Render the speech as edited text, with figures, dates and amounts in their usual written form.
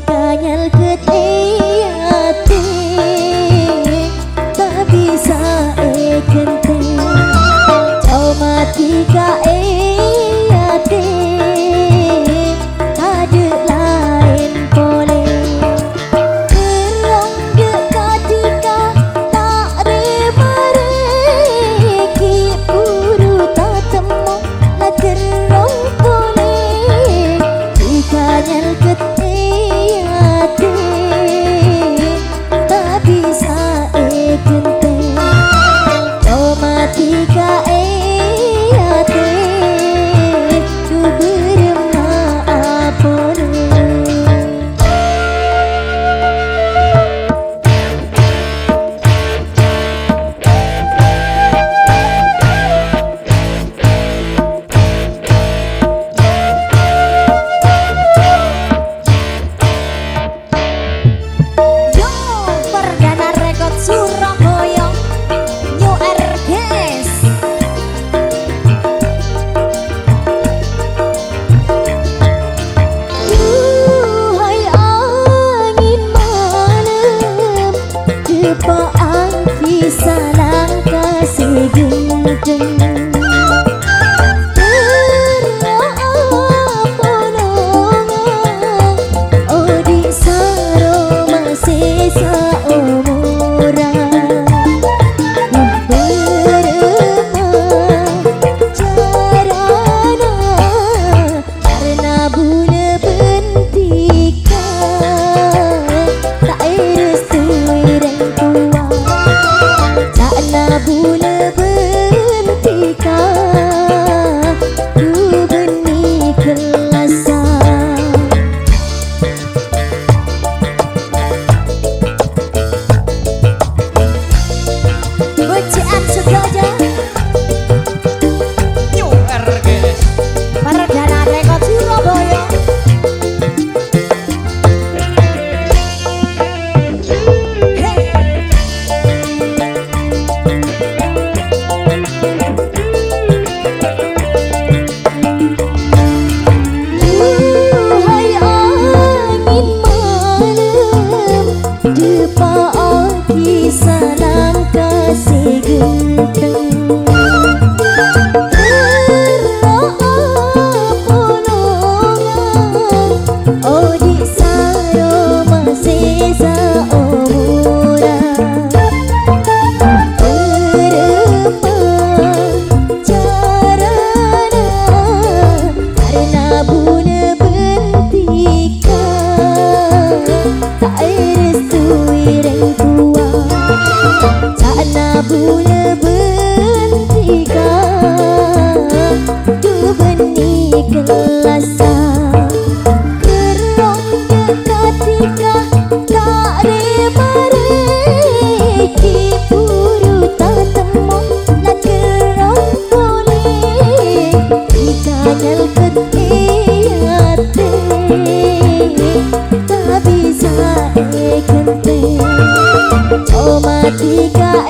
Ikanyal ketiate tak bisa ekente cuma tiga eate ada lain boleh kerong dekat tiga tak remareki puru tak temu nak kerong boleh ikanyal ketiate tak bisa ekente cuma tiga eate tu bermaaf Surabaya New RGS. Duhai angin malam tepaan kisah langkah segenteng kisah langkah segenteng oh di saro masih seumuran berempat carana karena buna bentikan tak restui rengku sana bula bentikan tu benih kelasa kerong dekat tiga tak remareki puru tak temu nak kerong boleh ikanyal ketiate tak bisa ekente cuma tiga